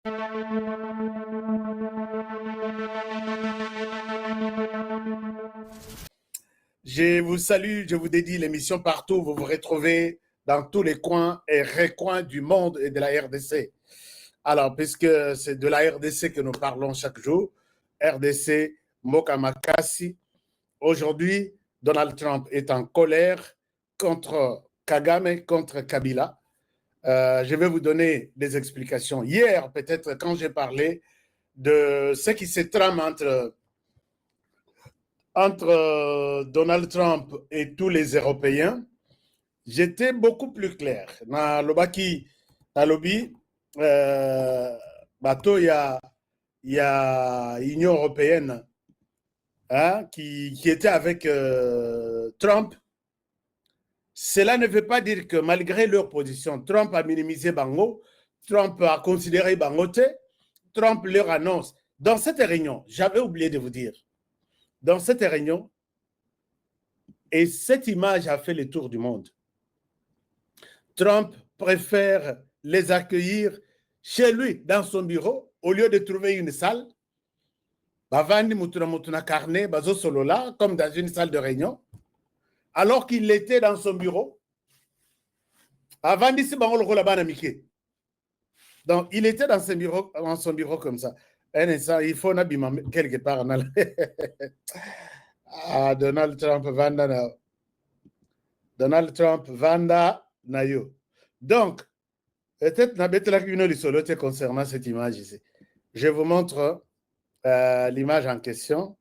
Je vous salue, je vous dédie l'émission partout où vous vous retrouvez dans tous les coins et recoins du monde et de la RDC. Alors, puisque c'est de la RDC que nous parlons chaque jour, RDC Mokamakasi, aujourd'hui, Donald Trump est en colère contre Kagame, contre Kabila. Je vais vous donner des explications. Hier, peut-être, quand j'ai parlé de ce qui se trame entre Donald Trump et tous les Européens, j'étais beaucoup plus clair. Dans le Baki, dans le lobby, bateau, il y a l'Union européenne hein, qui était avec Trump. Cela ne veut pas dire que malgré leur position, Trump a minimisé Bango, Trump a considéré Bangote, Trump leur annonce. Dans cette réunion, j'avais oublié de vous dire, dans cette réunion, et cette image a fait le tour du monde, Trump préfère les accueillir chez lui, dans son bureau, au lieu de trouver une salle. Bavandi mutuna carnet, bazo solola, comme dans une salle de réunion, alors qu'il était dans son bureau. Avandi si bango lokola bana mike. Donc, il était dans son bureau comme ça. Un instant, il faut n'abîmer quelque part. Ah, Donald Trump, Vanda na. Donald Trump, Vanda na yo. Donc, peut-être concernant cette image ici. Je vous montre l'image en question.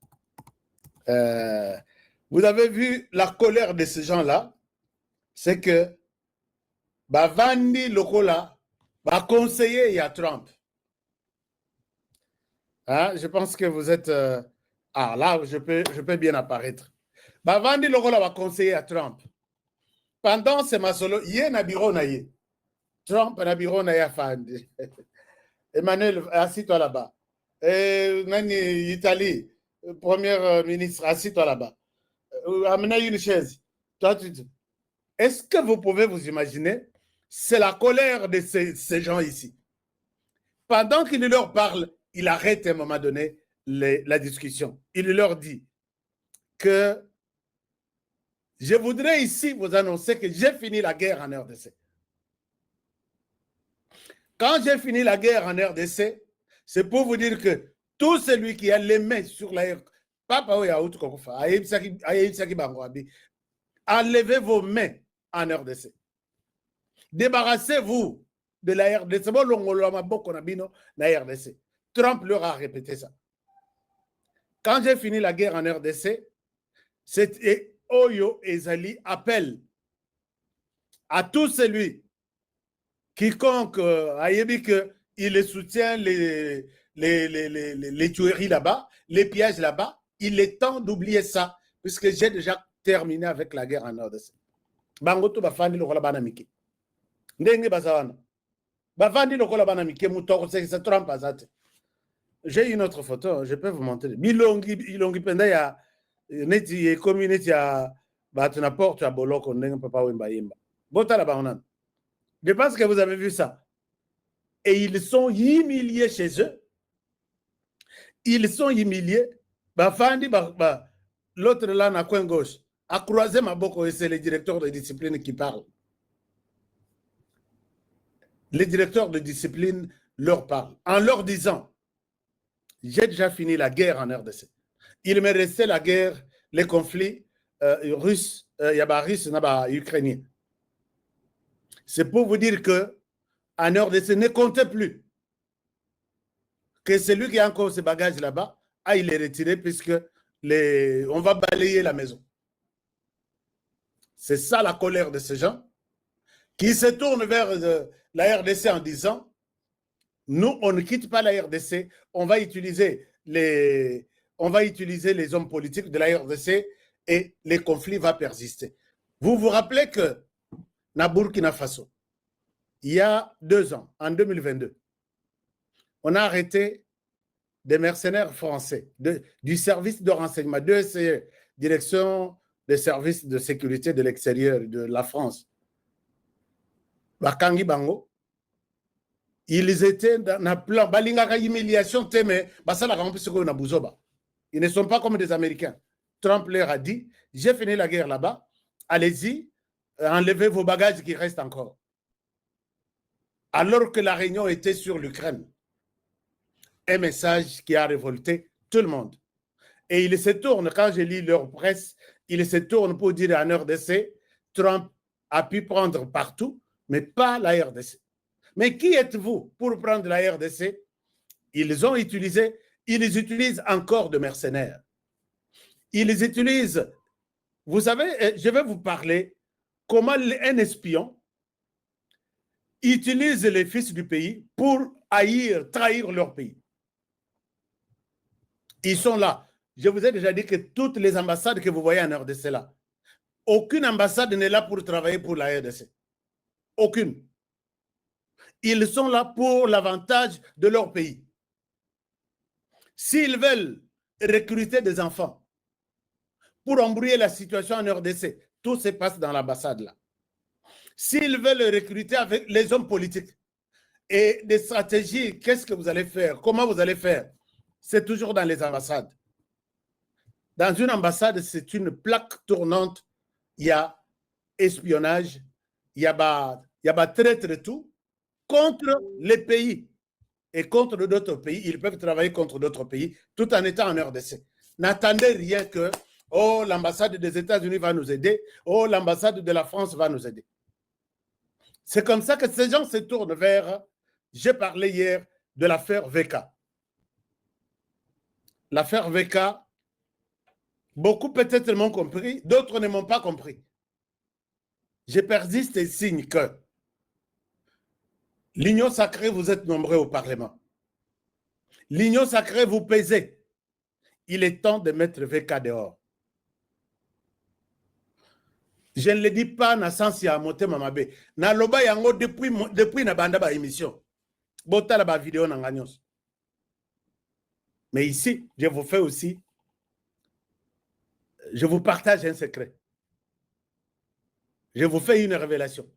Vous avez vu la colère de ces gens-là, c'est que Bavandi Lokola va conseiller à Trump. Hein, je pense que vous êtes... ah, là, je peux bien apparaître. Bavandi Lokola va conseiller à Trump. Pendant ce masolo, il y a un bureau na ye. Trump na bureau na ya fandi. Emmanuel, assis-toi là-bas. Nani, Italie, premier ministre, assis-toi là-bas. Amenez une chaise. Toi, est-ce que vous pouvez vous imaginer? C'est la colère de ces gens ici. Pendant qu'il leur parle, il arrête à un moment donné la discussion. Il leur dit que je voudrais ici vous annoncer que j'ai fini la guerre en RDC. Quand j'ai fini la guerre en RDC, c'est pour vous dire que tout celui qui a les mains sur la enlevez vos mains en RDC. Débarrassez-vous de la RDC. Trump leur a répété ça. Quand j'ai fini la guerre en RDC, c'est Oyo Ezali appelle à tout celui quiconque il les soutient les tueries là-bas, les pièges là-bas, il est temps d'oublier ça, puisque j'ai déjà terminé avec la guerre en RDC. Bangoto bafandi lokola bana miki. Ndenge bazawana. Bafandi lokola bana miki mutoko c'est Trump azate. J'ai une autre photo, je peux vous montrer. Bilongi penda ya neti komi neti ya batu na porte ya boloko ndenge papa wemba yemba. Bota la baonan. Je pense que vous avez vu ça. Et ils sont humiliés chez eux. Ils sont humiliés. Bafandi l'autre là na coin gauche a croisé ma boko et c'est le directeur de discipline qui parle. Le directeur de discipline leur parle en leur disant j'ai déjà fini la guerre en RDC. Il me restait la guerre, les conflits russes, russe et ukrainien. C'est pour vous dire que en RDC ne comptait plus. Que celui qui a encore ses bagages là-bas, il les retiré puisque on va balayer la maison. C'est ça la colère de ces gens qui se tournent vers la RDC en disant nous, on ne quitte pas la RDC, on va utiliser les hommes politiques de la RDC et les conflits vont persister. Vous vous rappelez que na Burkina Faso, il y a 2 ans, en 2022, on a arrêté des mercenaires français du service de renseignement, DSE, Direction des services de sécurité de l'extérieur de la France. Bakangi Bango, Ils étaient dans un plan. Balingaka humiliation, mais ils ne sont pas comme des Américains. Trump leur a dit, j'ai fini la guerre là-bas, allez-y, enlevez vos bagages qui restent encore. Alors que la réunion était sur l'Ukraine. Un message qui a révolté tout le monde. Et ils se tournent, quand je lis leur presse, ils se tournent pour dire en RDC, Trump a pu prendre partout, mais pas la RDC. Mais qui êtes-vous pour prendre la RDC? Ils utilisent encore de mercenaires. Ils utilisent, vous savez, je vais vous parler comment un espion utilise les fils du pays pour haïr, trahir leur pays. Ils sont là. Je vous ai déjà dit que toutes les ambassades que vous voyez en RDC là, aucune ambassade n'est là pour travailler pour la RDC. Aucune. Ils sont là pour l'avantage de leur pays. S'ils veulent recruter des enfants pour embrouiller la situation en RDC, tout se passe dans l'ambassade là. S'ils veulent recruter avec les hommes politiques et des stratégies, qu'est-ce que vous allez faire? Comment vous allez faire? C'est toujours dans les ambassades. Dans une ambassade, c'est une plaque tournante. Il y a espionnage, il y a traître et tout contre les pays. Et contre d'autres pays, ils peuvent travailler contre d'autres pays tout en étant en RDC. N'attendez rien que oh, l'ambassade des États-Unis va nous aider, oh, l'ambassade de la France va nous aider. C'est comme ça que ces gens se tournent vers, j'ai parlé hier de l'affaire VK. L'affaire VK, beaucoup peut-être m'ont compris, d'autres ne m'ont pas compris. Je persiste et signe que l'Union sacrée, vous êtes nombreux au Parlement. L'Union sacrée, vous pesez. Il est temps de mettre VK dehors. Je ne le dis pas dans le sens à monter mamabe. Na loba yango depuis na banda ba émission. Bota la ba vidéo na nganyos. Mais ici, je vous fais aussi, je vous partage un secret. Je vous fais une révélation.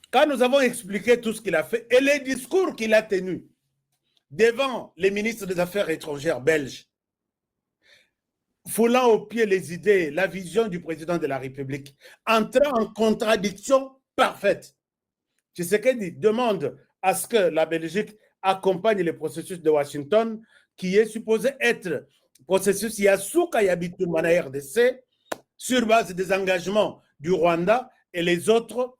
Quand nous avons expliqué tout ce qu'il a fait et les discours qu'il a tenus devant les ministres des Affaires étrangères belges, foulant au pied les idées, la vision du président de la République, entrant en contradiction parfaite. Tshisekedi demande à ce que la Belgique accompagne le processus de Washington, qui est supposé être processus Yasuka Yabitumana RDC, sur base des engagements du Rwanda et les autres.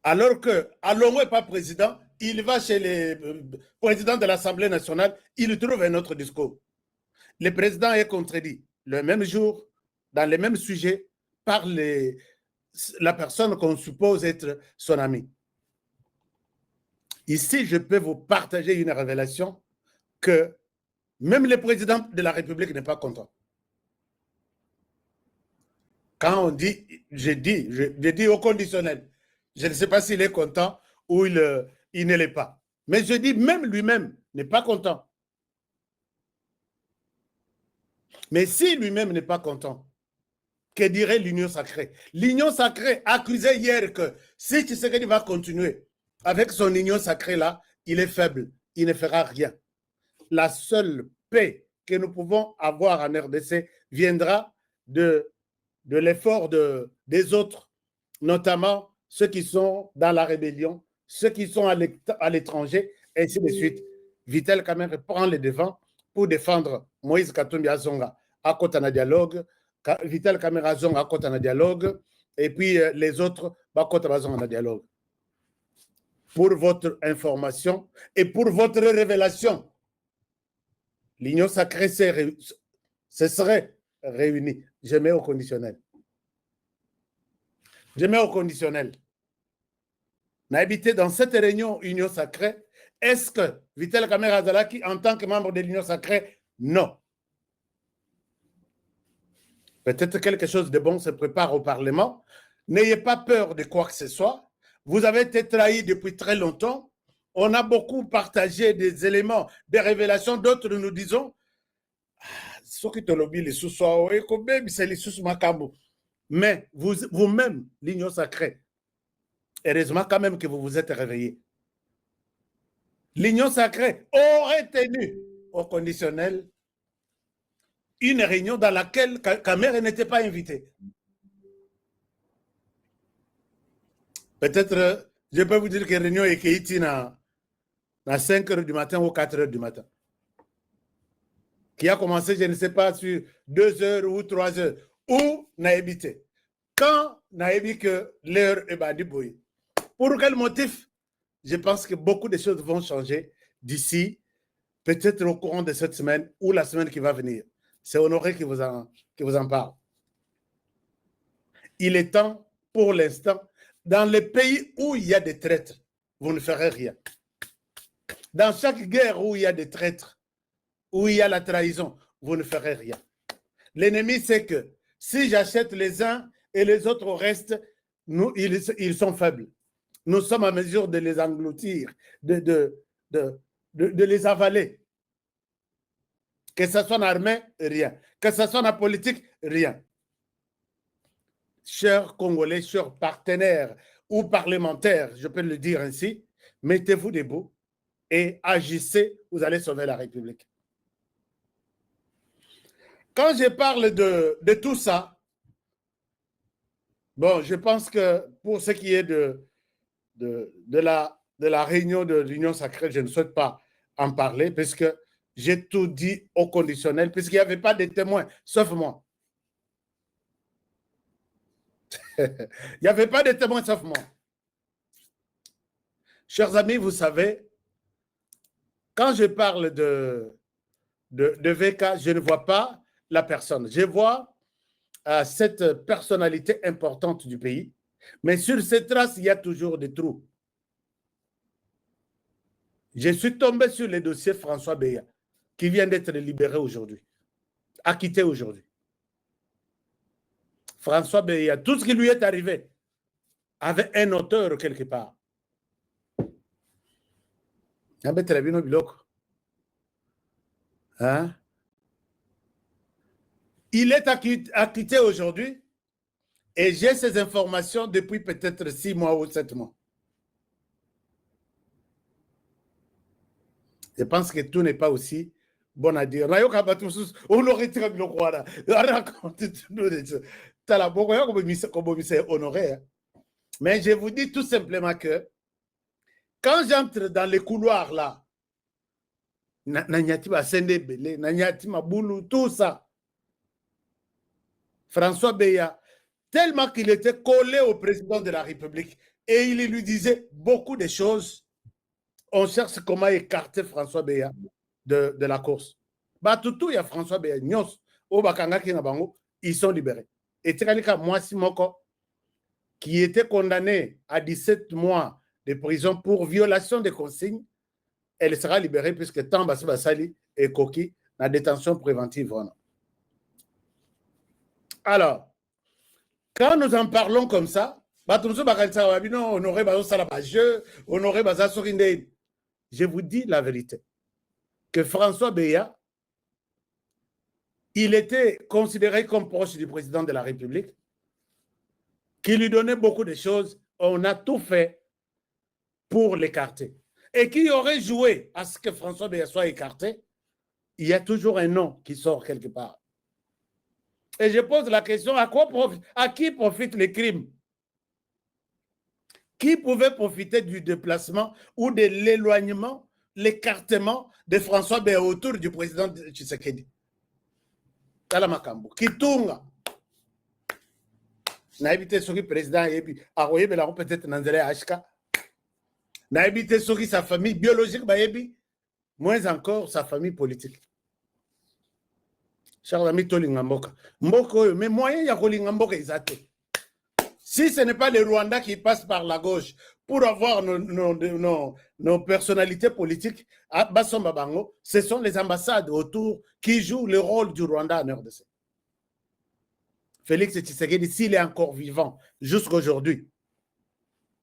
Alors que Alongo n'est pas président, il va chez le président de l'Assemblée nationale, il trouve un autre discours. Le président est contredit le même jour, dans les mêmes sujets, par la personne qu'on suppose être son ami. Ici, je peux vous partager une révélation que même le président de la République n'est pas content. Quand on dit, je dis au conditionnel, je ne sais pas s'il est content ou il ne l'est pas. Mais je dis, même lui-même n'est pas content. Mais si lui-même n'est pas content, que dirait l'Union sacrée? L'Union sacrée accusait hier que si Tshisekedi va continuer avec son Union sacrée là, il est faible, il ne fera rien. La seule paix que nous pouvons avoir en RDC viendra de l'effort des autres, notamment ceux qui sont dans la rébellion, ceux qui sont à l'étranger, et ainsi de suite. Vital Kamerhe prend les devants pour défendre Moïse Katumbi Azonga à côté d'un dialogue, Vital Kamerhe Azonga à côté d'un dialogue, et puis les autres à côté d'un dialogue. Pour votre information et pour votre révélation, l'Union sacrée se serait réunie. Je mets au conditionnel. Je mets au conditionnel. N'a habité dans cette réunion Union sacrée. Est-ce que Vital Kamerhe Azalaki, en tant que membre de l'Union sacrée, non. Peut-être quelque chose de bon se prépare au Parlement. N'ayez pas peur de quoi que ce soit. Vous avez été trahi depuis très longtemps. On a beaucoup partagé des éléments, des révélations. D'autres nous disons, ce qui te lobby les sous-sois, c'est les sous-makambo. Mais vous-même, l'Union sacrée, heureusement quand même que vous vous êtes réveillés. L'Union sacrée aurait tenu au conditionnel une réunion dans laquelle Kamer n'était pas invité. Peut-être, je peux vous dire que la réunion est ici à 5 h du matin ou 4 h du matin. Qui a commencé, je ne sais pas, sur 2 h ou 3 h. Où n'a habité? Quand n'a habité que l'heure est bandit. Pour quel motif? Je pense que beaucoup de choses vont changer d'ici, peut-être au courant de cette semaine ou la semaine qui va venir. C'est Honoré qui vous en parle. Il est temps, pour l'instant, dans les pays où il y a des traîtres, vous ne ferez rien. Dans chaque guerre où il y a des traîtres, où il y a la trahison, vous ne ferez rien. L'ennemi sait que si j'achète les uns et les autres restent, ils sont faibles. Nous sommes à mesure de les engloutir, de les avaler. Que ce soit en armée, rien. Que ce soit en politique, rien. Chers Congolais, chers partenaires ou parlementaires, je peux le dire ainsi, mettez-vous debout et agissez, vous allez sauver la République. Quand je parle de tout ça, bon, je pense que pour ce qui est de la réunion de l'Union sacrée, je ne souhaite pas en parler puisque j'ai tout dit au conditionnel, puisqu'il n'y avait pas de témoins, sauf moi. Il n'y avait pas de témoins, sauf moi. Chers amis, vous savez, quand je parle de VK, je ne vois pas la personne. Je vois cette personnalité importante du pays, mais sur cette trace, il y a toujours des trous. Je suis tombé sur le dossier François Beya, qui vient d'être libéré aujourd'hui, acquitté aujourd'hui. François Beya, tout ce qui lui est arrivé avait un auteur quelque part. Hein? Il est acquitté aujourd'hui et j'ai ces informations depuis peut-être 6 mois ou 7 mois. Je pense que tout n'est pas aussi bon à dire. On aurait tiré le roi là. Honoré. Mais je vous dis tout simplement que quand j'entre dans les couloirs là, tout ça, François Beya, tellement qu'il était collé au président de la République et il lui disait beaucoup de choses, on cherche comment écarter François Beya de la course. Tout, il y a François Beya, ils sont libérés. Et Tikalika Mwasi Moko, qui était condamné à 17 mois de prison pour violation des consignes, elle sera libérée puisque Tambasi Basali est coquille la détention préventive. Alors, quand nous en parlons comme ça, je vous dis la vérité, que François Beya, il était considéré comme proche du président de la République, qui lui donnait beaucoup de choses. On a tout fait pour l'écarter. Et qui aurait joué à ce que François Beya soit écarté, il y a toujours un nom qui sort quelque part. Et je pose la question, à qui profitent les crimes? Qui pouvait profiter du déplacement ou de l'éloignement, l'écartement de François Beya autour du président Tshisekedi? Talamakambo. Kitunga. Naïbité Soki, président, peut-être Nanzele Ashka. Naïbité Soki, sa famille biologique, moins encore sa famille politique. Chers amis, Tolingamboka. Mboko, mais moyen ya Kolingamboka, ils attendent. Si ce n'est pas le Rwanda qui passe par la gauche pour avoir nos personnalités politiques, ce sont les ambassades autour qui jouent le rôle du Rwanda en RDC. Félix Tshisekedi, s'il est encore vivant jusqu'à aujourd'hui,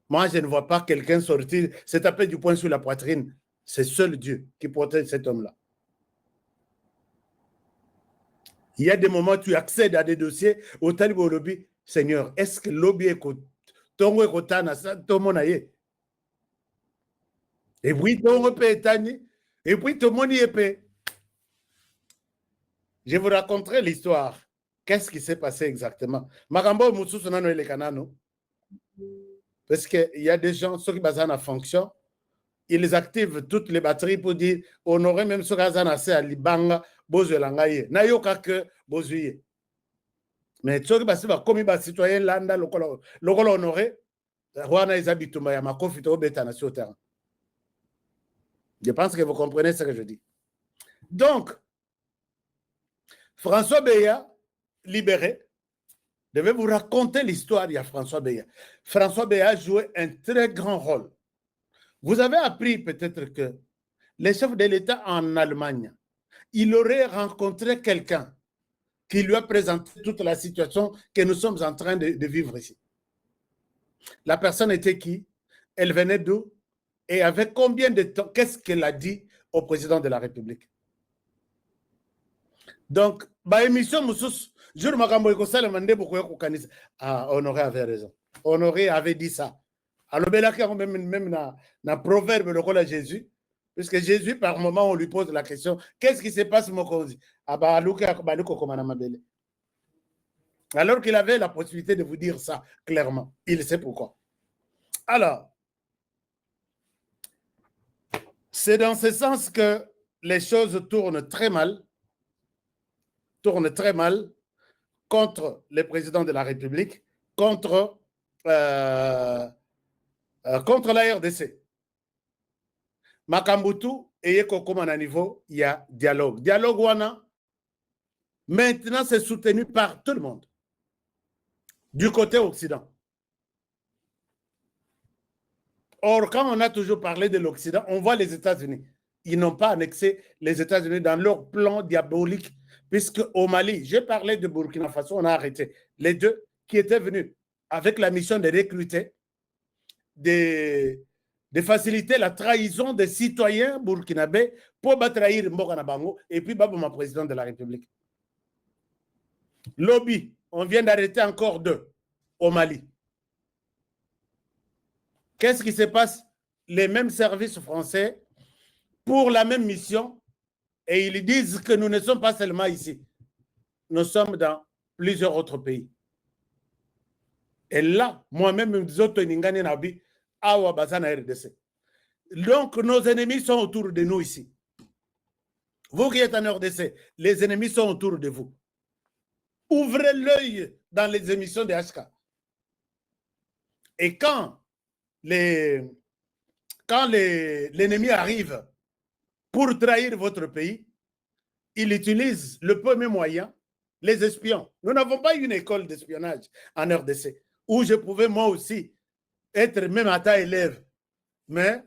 moi je ne vois pas quelqu'un sortir, se taper du poing sur la poitrine. C'est seul Dieu qui protège cet homme-là. Il y a des moments où tu accèdes à des dossiers au Talib au lobby. Seigneur, est-ce que lobby est tongo ekotana sa tomona ye? Et puis tongo pe etani, et puis tomoni epé. Je vous raconterai l'histoire. Qu'est-ce qui s'est passé exactement? Makambo mususu nano ele kanano. Parce qu'il y a des gens, ceux qui basent en fonction, ils activent toutes les batteries pour dire honorer même ceux qui sont assez à Libanga, Bozuelangaye. Nayoka que Bozuye. Mais ceux qui basent comme les citoyens landa, lokola honoré, Rwanda ils habitent à Makofito au Betana sur le terrain. Je pense que vous comprenez ce que je dis. Donc, François Beya, libéré, je vais vous raconter l'histoire de François Beya. François Beya jouait un très grand rôle. Vous avez appris peut-être que le chef de l'État en Allemagne, il aurait rencontré quelqu'un qui lui a présenté toute la situation que nous sommes en train de vivre ici. La personne était qui? Elle venait d'où? Et avec combien de temps? Qu'est-ce qu'elle a dit au président de la République? Donc, émission Moussous, jour Makambo Ekosal Mande beaucoup Kanisa. Ah, Honoré avait raison. Honoré avait dit ça. Alors, même dans proverbe le rôle à Jésus, puisque Jésus, par moment, on lui pose la question, qu'est-ce qui se passe, Mokozi? Alors qu'il avait la possibilité de vous dire ça clairement. Il sait pourquoi. Alors, c'est dans ce sens que les choses tournent très mal contre le président de la République, contre la RDC. Makambutu et comme à niveau, il y a dialogue. Dialogue wana, maintenant c'est soutenu par tout le monde, du côté occident. Or, quand on a toujours parlé de l'Occident, on voit les États-Unis. Ils n'ont pas annexé les États-Unis dans leur plan diabolique, puisque au Mali, j'ai parlé de Burkina Faso, on a arrêté les deux qui étaient venus avec la mission de recruter, de faciliter la trahison des citoyens burkinabés pour trahir Mbokana Bango et puis Baboma, président de la République. Lobby, on vient d'arrêter encore deux au Mali. Qu'est-ce qui se passe? Les mêmes services français pour la même mission et ils disent que nous ne sommes pas seulement ici. Nous sommes dans plusieurs autres pays. Et là, moi-même, donc nos ennemis sont autour de nous ici. Vous qui êtes en RDC, les ennemis sont autour de vous. Ouvrez l'œil dans les émissions de HK. Et quand l'ennemi arrive pour trahir votre pays, il utilise le premier moyen, les espions. Nous n'avons pas une école d'espionnage en RDC où je pouvais moi aussi être même à ta élève. Mais,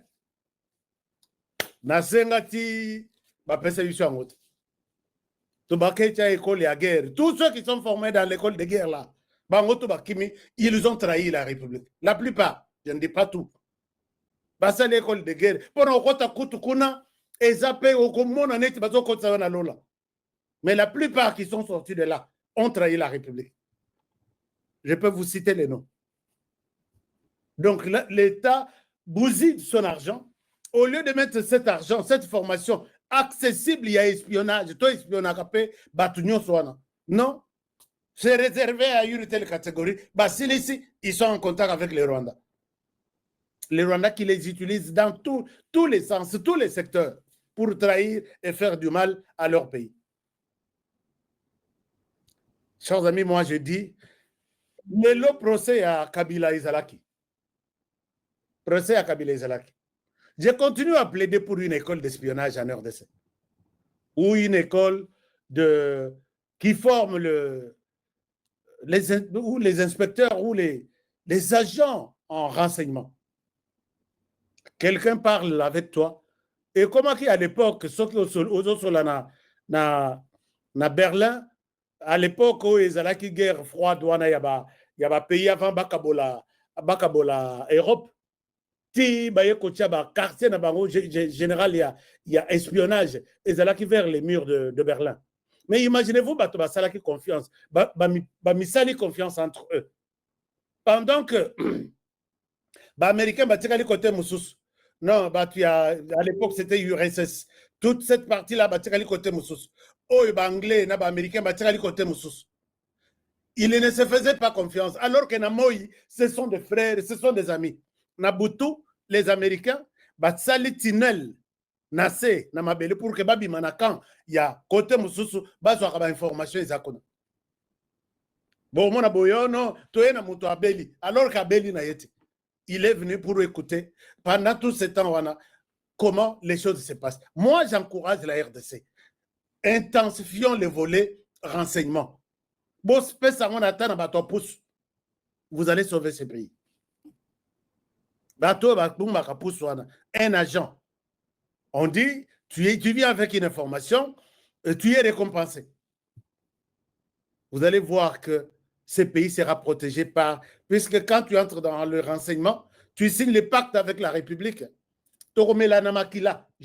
école à guerre. Tous ceux qui sont formés dans l'école de guerre là, ils ont trahi la République. La plupart, je ne dis pas tout. C'est l'école de guerre. Mais la plupart qui sont sortis de là ont trahi la République. Je peux vous citer les noms. Donc l'État bousille son argent. Au lieu de mettre cet argent, cette formation accessible, il y a espionnage. Toi, espionnage, non, c'est réservé à une telle catégorie. Ici, ils sont en contact avec les Rwandais. Les Rwandais qui les utilisent dans tous les sens, tous les secteurs, pour trahir et faire du mal à leur pays. Chers amis, moi je dis, le procès à Kabila Ezalaki. Procès à Kabila Ezalaki. Je continue à plaider pour une école d'espionnage en RDC. Ou une école qui forme les inspecteurs ou les agents en renseignement. Quelqu'un parle avec toi. Et comment à l'époque, ceux qui ont na Berlin, à l'époque où ils avaient la guerre froide, il y a pays avant Bakabola Europe. Quartier général, il y a espionnage. Ils allaient vers les murs de Berlin. Mais imaginez-vous, ça qui confiance, misali confiance entre eux. Pendant que Américain, les côté Moussous. Non, à l'époque, c'était URSS. Toute cette partie-là, les côté Moussous. Oh, Anglais, Américain, les côté Moussous. Ils ne se faisaient pas confiance. Alors que Namoyi, ce sont des frères, ce sont des amis. Nabutu, les Américains, les tunnels, Nassé, Namabele, pour que Babi Manakan, il y a côté Moussous, Bazoua information, ils ont. Bon, mon aboyono, toi, na muto abeli. Alors qu'Abeli n'a été. Il est venu pour écouter pendant tout ce temps comment les choses se passent. Moi, j'encourage la RDC. Intensifions les volets renseignements. Vous allez sauver ce pays. Un agent. On dit, tu viens avec une information, tu es récompensé. Vous allez voir que ce pays sera protégé par... Puisque quand tu entres dans le renseignement, tu signes le pacte avec la République. Je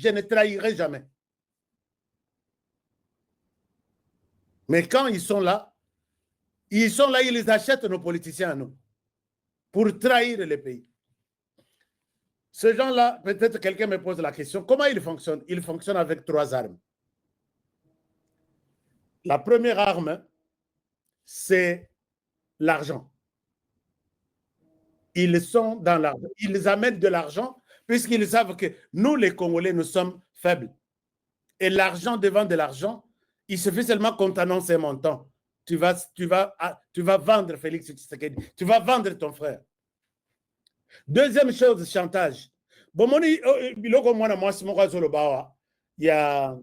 ne trahirai jamais. Mais quand ils sont là, ils achètent nos politiciens à nous pour trahir le pays. Ces gens-là, peut-être quelqu'un me pose la question, comment ils fonctionnent? Ils fonctionnent avec 3 armes. La première arme, c'est l'argent. Ils sont dans l'argent. Ils amènent de l'argent puisqu'ils savent que nous, les Congolais, nous sommes faibles. Et l'argent devant de l'argent, il suffit seulement qu'on t'annonce un montant. Tu vas vendre Félix Tshisekedi. Tu vas vendre ton frère. Deuxième chose, chantage. Bon, il y a...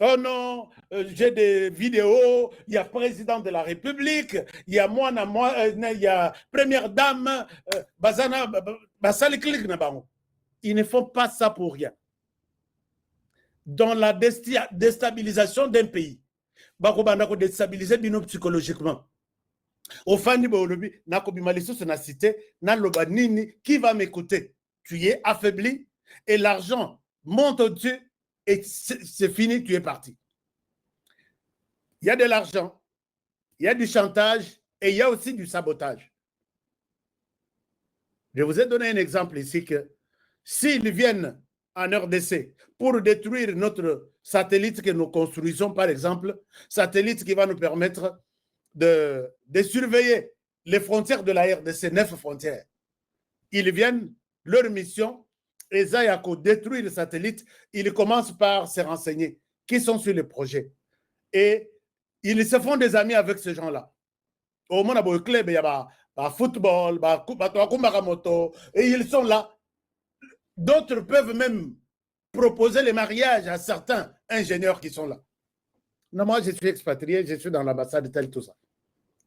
Oh non, j'ai des vidéos, il y a président de la République, il y a il y a première dame, ils ne font pas ça pour rien. Dans la déstabilisation d'un pays, ils déstabiliser psychologiquement. Au fin qui va m'écouter? Tu es affaibli et l'argent monte au-dessus. Et c'est fini, tu es parti. Il y a de l'argent, il y a du chantage et il y a aussi du sabotage. Je vous ai donné un exemple ici que s'ils viennent en RDC pour détruire notre satellite que nous construisons, par exemple, satellite qui va nous permettre de surveiller les frontières de la RDC, 9 frontières. Ils viennent, leur mission, Ezayako détruire le satellite, ils commencent par se renseigner qui sont sur le projet. Et ils se font des amis avec ces gens-là. Au moins, il y a club, il y a football, et ils sont là. D'autres peuvent même proposer les mariages à certains ingénieurs qui sont là. Non, moi, je suis expatrié, je suis dans l'ambassade, tel, tout ça.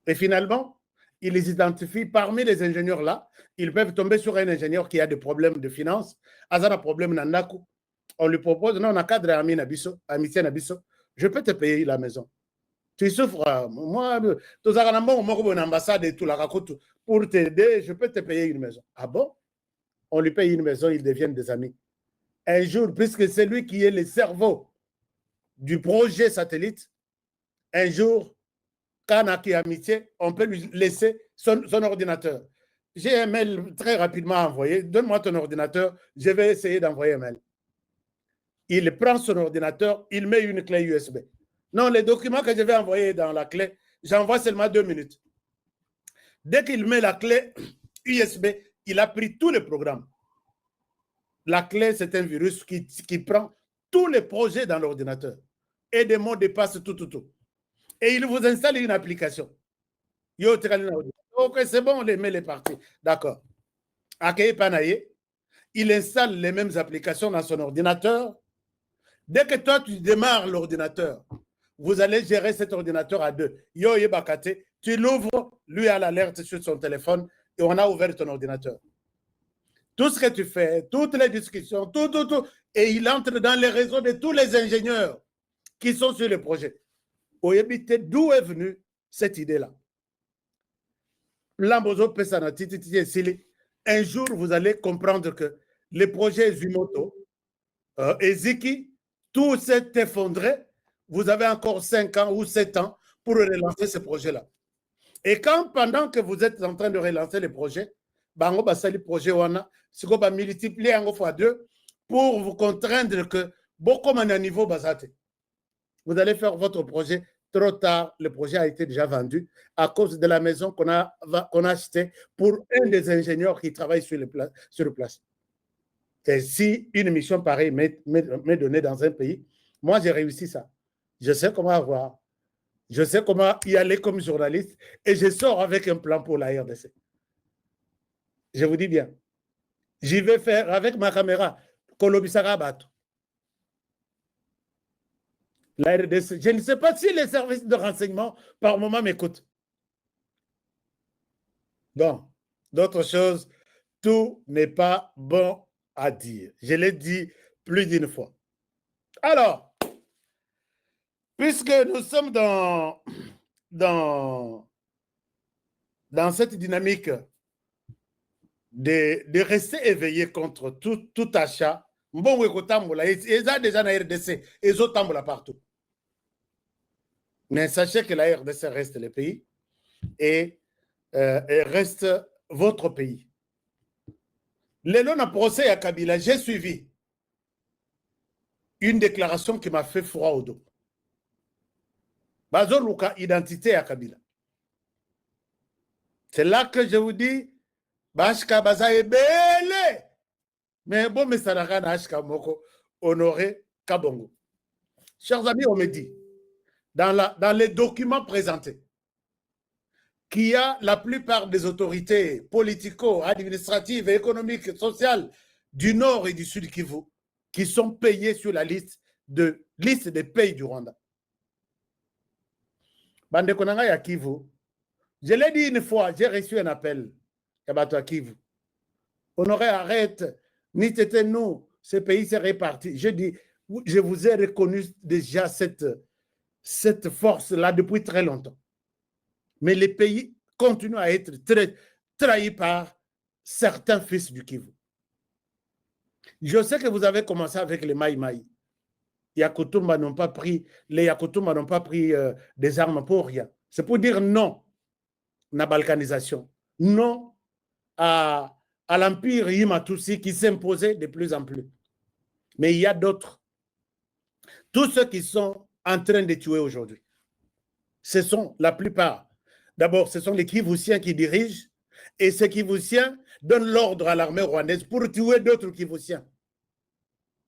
Et finalement, ils les identifient parmi les ingénieurs là. Ils peuvent tomber sur un ingénieur qui a des problèmes de finances. Azana problème nandaku. On lui propose, non, on a cadre ami Nabiso, amitié Nabiso, je peux te payer la maison. Tu souffres, moi, tous les ambassade et tout la raconte pour t'aider, je peux te payer une maison. Ah bon? On lui paye une maison, ils deviennent des amis. Un jour, puisque c'est lui qui est le cerveau du projet satellite, un jour, quand on a amitié, on peut lui laisser son ordinateur. J'ai un mail très rapidement envoyé. Donne-moi ton ordinateur, je vais essayer d'envoyer un mail. Il prend son ordinateur, il met une clé USB. Non, les documents que je vais envoyer dans la clé, j'envoie seulement 2 minutes. Dès qu'il met la clé USB, il a pris tous les programmes. La clé, c'est un virus qui prend tous les projets dans l'ordinateur. Et des mots de passe, tout. Et il vous installe une application. Ok, c'est bon, les mails est parti. D'accord. Il installe les mêmes applications dans son ordinateur. Dès que toi, tu démarres l'ordinateur, vous allez gérer cet ordinateur à 2. Tu l'ouvres, lui a l'alerte sur son téléphone et on a ouvert ton ordinateur. Tout ce que tu fais, toutes les discussions, tout. Et il entre dans les réseaux de tous les ingénieurs qui sont sur le projet. D'où est venue cette idée-là? Un jour, vous allez comprendre que les projets Zumoto, Eziki, tout s'est effondré vous avez encore 5 ans ou 7 ans pour relancer ce projet-là. Et quand, pendant que vous êtes en train de relancer les projets, bango basali projet wana, si vous multiplier en fois 2 pour vous contraindre que beaucoup de niveau basate. Vous allez faire votre projet trop tard. Le projet a été déjà vendu à cause de la maison qu'on a achetée pour un des ingénieurs qui travaille sur le place. Et si une mission pareille m'est donnée dans un pays, moi j'ai réussi ça. Je sais comment avoir. Je sais comment y aller comme journaliste et je sors avec un plan pour la RDC. Je vous dis bien. J'y vais faire avec ma caméra. Kolobisara Bato. La RDC. Je ne sais pas si les services de renseignement par moment m'écoutent. Bon, d'autres choses, tout n'est pas bon à dire. Je l'ai dit plus d'une fois. Alors, puisque nous sommes dans cette dynamique de rester éveillé contre tout achat, bon, ils ont déjà la RDC, ils ont tamboula partout. Mais sachez que la RDC reste le pays et reste votre pays. Le long procès à Kabila, j'ai suivi une déclaration qui m'a fait froid au dos. Bazo Luka, identité à Kabila. C'est là que je vous dis, Bashka Baza est belle. Mais bon, mais ça n'a rien à Ashka Moko, honoré Kabongo. Chers amis, on me dit, dans les documents présentés, qu'il y a la plupart des autorités politico-administratives, économiques, sociales du Nord et du Sud Kivu qui sont payées sur la liste des pays du Rwanda. Bande Konanga ya Kivu, je l'ai dit une fois, j'ai reçu un appel à Kivu. Honoré, arrête, ni t'étais nous, ce pays s'est réparti. Je dis, je vous ai reconnu déjà cette force-là depuis très longtemps. Mais les pays continuent à être trahis par certains fils du Kivu. Je sais que vous avez commencé avec les Maï Maï. Les Yakutumba n'ont pas pris des armes pour rien. C'est pour dire non à la balkanisation, non à l'empire Yimatusi qui s'imposait de plus en plus. Mais il y a d'autres. Tous ceux qui sont en train de tuer aujourd'hui, ce sont la plupart. D'abord, ce sont les Kivusiens qui dirigent et ces Kivusiens donnent l'ordre à l'armée rwandaise pour tuer d'autres Kivusiens.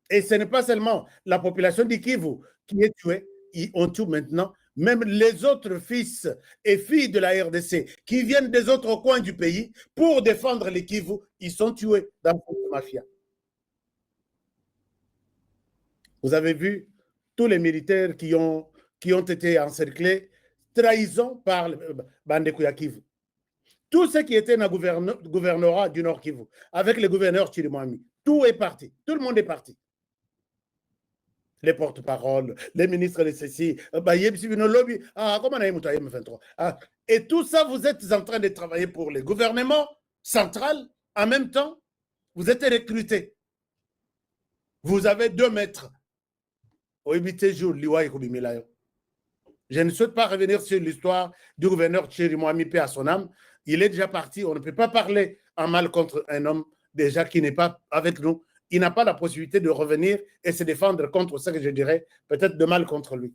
Et ce n'est pas seulement la population du Kivu qui est tuée, on tue maintenant même les autres fils et filles de la RDC qui viennent des autres coins du pays pour défendre les Kivu, ils sont tués dans cette mafia. Vous avez vu tous les militaires qui ont été encerclés, trahison par Bandekuya Kivu. Tous ceux qui étaient dans le gouvernorat du Nord Kivu, avec le gouverneur Chirimwami, tout est parti, tout le monde est parti. Les porte-paroles, les ministres de ceci, et tout ça, vous êtes en train de travailler pour le gouvernement central. En même temps, vous êtes recrutés. Vous avez 2 maîtres. Je ne souhaite pas revenir sur l'histoire du gouverneur Chirimwami, paix à son âme. Il est déjà parti. On ne peut pas parler en mal contre un homme déjà qui n'est pas avec nous. Il n'a pas la possibilité de revenir et se défendre contre ce que je dirais, peut-être de mal contre lui.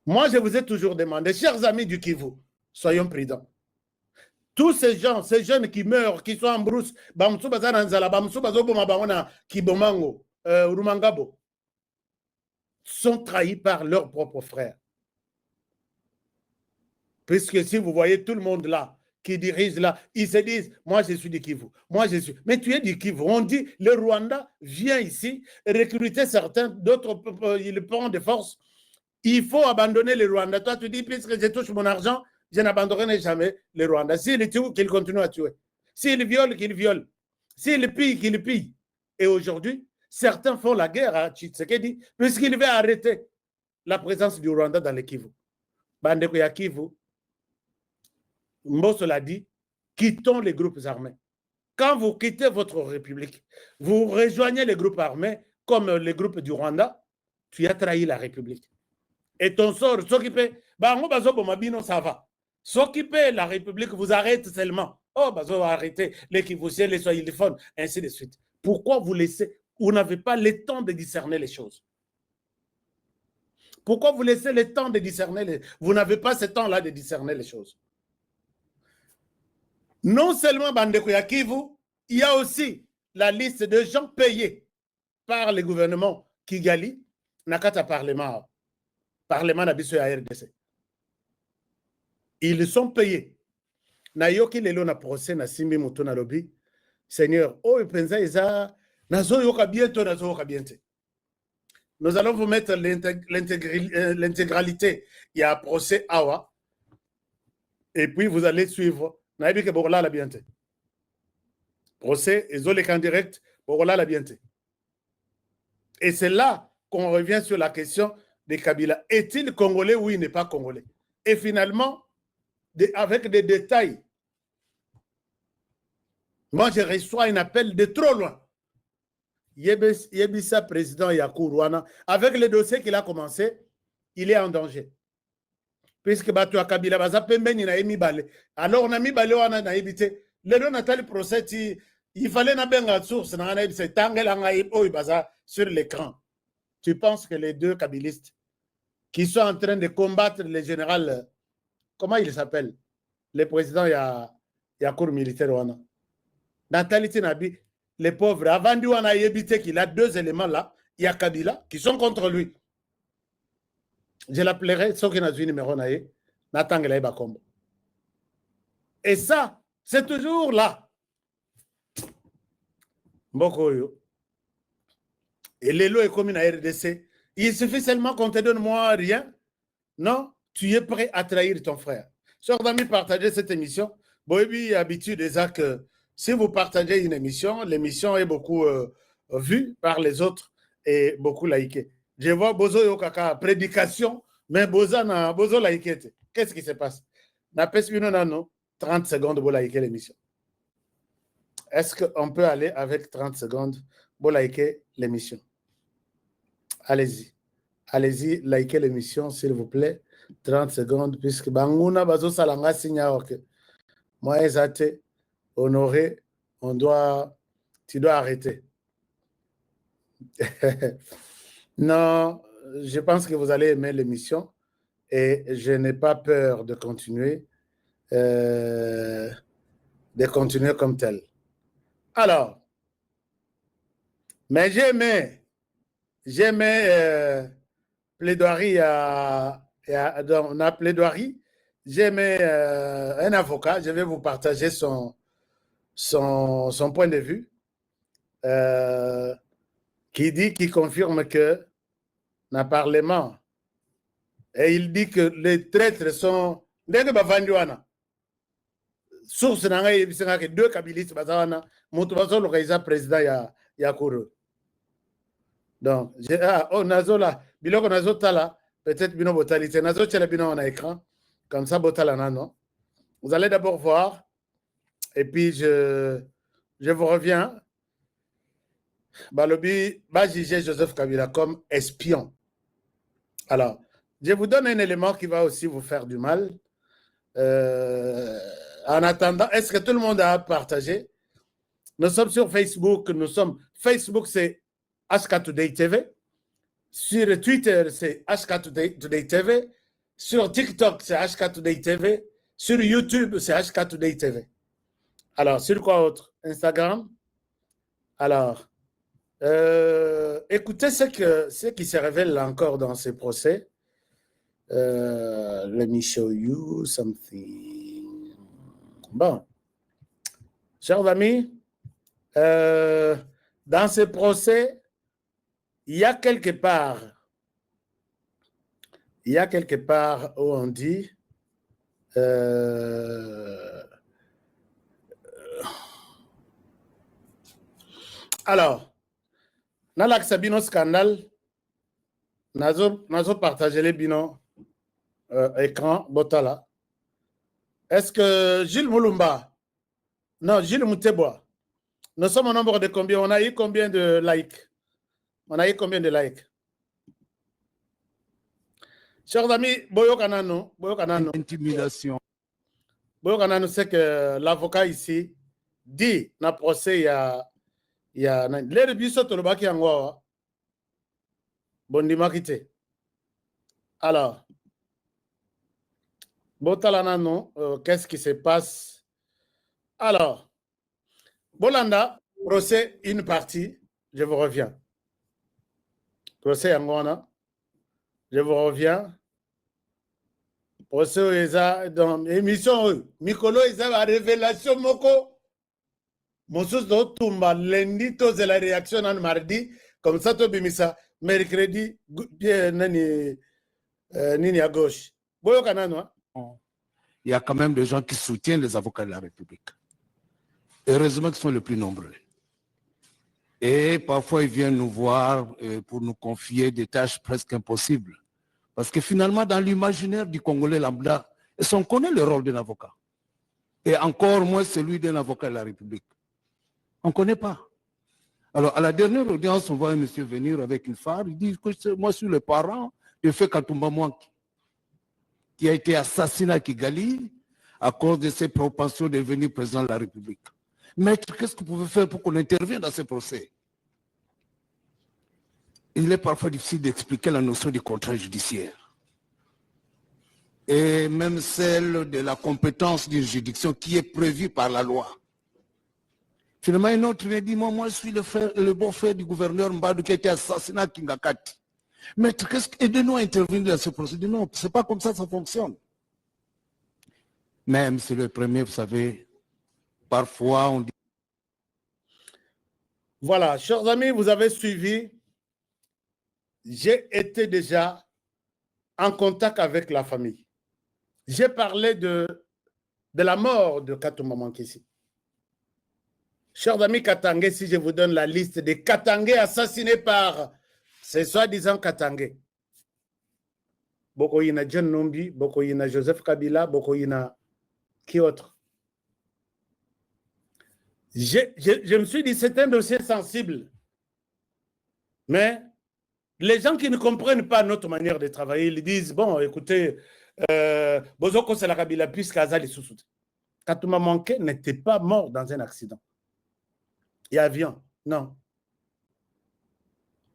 Moi, je vous ai toujours demandé, chers amis du Kivu, soyons prudents. Tous ces gens, ces jeunes qui meurent, qui sont en brousse, sont trahis par leurs propres frères. Puisque si vous voyez tout le monde là, qui dirigent là, ils se disent, moi je suis du Kivu, moi je suis... Mais tu es du Kivu. On dit, le Rwanda vient ici recruter certains, d'autres, ils le prennent de force. Il faut abandonner le Rwanda. Toi, tu dis, puisque je touche mon argent, je n'abandonnerai jamais le Rwanda. S'il tue, qu'il continue à tuer. S'il viole, qu'il viole. S'il pille, qu'il pille. Et aujourd'hui, certains font la guerre à Tshisekedi, puisqu'il veut arrêter la présence du Rwanda dans le Kivu. Bandeko ya Kivu, Mbosso l'a dit, quittons les groupes armés. Quand vous quittez votre république, vous rejoignez les groupes armés, comme les groupes du Rwanda, tu as trahi la République. Et ton sort, s'occuper, ça va. S'occuper la République vous arrête seulement. Oh, arrêtez les Kivoussiens, les Swahiliphones, ainsi de suite. Pourquoi vous laissez, vous n'avez pas le temps de discerner les choses? Pourquoi vous laissez le temps de discerner vous n'avez pas ce temps-là de discerner les choses? Non seulement Bandeko Yakivu, il y a aussi la liste de gens payés par le gouvernement Kigali, Nakata Parlement d'Abisso à RDC. Ils sont payés. Nayoki lelo na procès na simbi mutu na lobi. Seigneur, oh penza eza nazo yoka bientôt nazo yoka bientôt. Nous allons vous mettre l'intégralité. Il y a un procès Awa. Et puis vous allez suivre. Naïbi ke bokola la bientôt. Procès ezoleka en direct bokola la bientôt. Et c'est là qu'on revient sur la question de Kabila. Est-il congolais ou il n'est pas congolais? Et finalement, avec des détails, moi je reçois un appel de trop loin. Yebisa, président Yakourouana, avec le dossier qu'il a commencé, il est en danger. Puisque Batou Kabila baza pembeni na emi bale. Alors on a mis bale wana na ebité. Le don natali procès il fallait na benga source na na ebité tangela nga oy baza sur l'écran. Tu penses que les deux kabilistes qui sont en train de combattre le général, comment il s'appelle? Le président Yakour militaire wana. Natali Tinabi, les pauvres, avant d'y éviter qu'il a deux éléments là, il y a Kabila qui sont contre lui. Je l'appellerai, sauf qu'il n'a pas numéro naïe, Natangela Bakombo. Et ça, c'est toujours là. Mbokoyo. Et l'élo est comme une RDC. Il suffit seulement qu'on te donne moi rien. Non, tu es prêt à trahir ton frère. Chers amis, partagez cette émission. Boebi habitude déjà que si vous partagez une émission, l'émission est beaucoup vue par les autres et beaucoup likée. Je vois Bozo Yokaka, prédication, mais Bozo liké. Qu'est-ce qui se passe? N'apes non 30 secondes pour liker l'émission. Est-ce qu'on peut aller avec 30 secondes pour liker l'émission? Allez-y. Allez-y, likez l'émission, s'il vous plaît. 30 secondes, puisque Bangouna Bazo Salanga signa ok. Moi, Ezate, Honoré, tu dois arrêter. Non, je pense que vous allez aimer l'émission et je n'ai pas peur de continuer comme tel. Alors, mais j'aimais plaidoirie on a plaidoirie. J'aimais un avocat, je vais vous partager son point de vue qui confirme que dans le Parlement, et il dit que les traîtres sont source que deux kabilistes président Yakourou. Donc, Nazola, Biloko Nazotala, peut-être Bino Botalité, Nazotala Bino en écran, comme ça Botala non. Vous allez d'abord voir, et puis je vous reviens. Balobi va juger Joseph Kabila comme espion. Alors, je vous donne un élément qui va aussi vous faire du mal. En attendant, est-ce que tout le monde a partagé? Nous sommes sur Facebook. Facebook, c'est HK Today TV. Sur Twitter, c'est HK Today TV. Sur TikTok, c'est HK Today TV. Sur YouTube, c'est HK Today TV. Alors, sur quoi autre? Instagram. Alors, écoutez ce qui se révèle encore dans ces procès. Let me show you something. Bon. Chers amis, dans ces procès, il y a quelque part où on dit alors, dans l'Axabino scandale, nous partagé les binons écran Botala. Est-ce que Gilles Moulumba, non, Gilles Mouteboa, nous sommes au nombre de combien? On a eu combien de likes? Chers amis, Boyo Kanano, Intimidation. Boyo Kanano, c'est que l'avocat ici dit dans le procès, il y a les rebuts sur le baki angwa. Bondi makite. Alors, Botalanano, qu'est-ce qui se passe? Alors, Bolanda, procès, une partie, je vous reviens. Procès Angwana, je vous reviens. Procès Eza, dans l'émission, Mikolo Eza, la révélation Moko. Moussous do Tumba, lundi, tous la réaction en mardi, comme ça, to bimisa, mercredi, nani à gauche. Boyo Kanano, il y a quand même des gens qui soutiennent les avocats de la République. Heureusement qu'ils sont les plus nombreux. Et parfois, ils viennent nous voir pour nous confier des tâches presque impossibles. Parce que finalement, dans l'imaginaire du Congolais lambda, on connaît le rôle d'un avocat. Et encore moins celui d'un avocat de la République. On ne connaît pas. Alors, à la dernière audience, on voit un monsieur venir avec une femme. Il dit que moi, je suis le parent de Feu Katumba Mwangi, qui a été assassiné à Kigali à cause de ses propensions de devenir président de la République. Maître, qu'est-ce que vous pouvez faire pour qu'on intervienne dans ce procès? Il est parfois difficile d'expliquer la notion du contrat judiciaire. Et même celle de la compétence d'une juridiction qui est prévue par la loi. Finalement, un autre me dit, moi je suis le bon frère du gouverneur Mbadou qui a été assassiné à Kingakati. Maître, aidez-nous à intervenir dans ce procès. Non, c'est pas comme ça fonctionne. Même si le premier, vous savez, parfois on dit... Voilà, chers amis, vous avez suivi. J'ai été déjà en contact avec la famille. J'ai parlé de la mort de Katumba Mwangi. Chers amis Katangé, si je vous donne la liste des Katangés assassinés par ces soi-disant Katangés. Bokoyina John Nombi, Bokoyina Joseph Kabila, Bokoyina qui autre? Je me suis dit, c'est un dossier sensible. Mais les gens qui ne comprennent pas notre manière de travailler, ils disent, bon, écoutez, Bozoko c'est la Kabila puisque Azali Sousout. Katumba Mwangi n'était pas mort dans un accident. Il y a avion, non.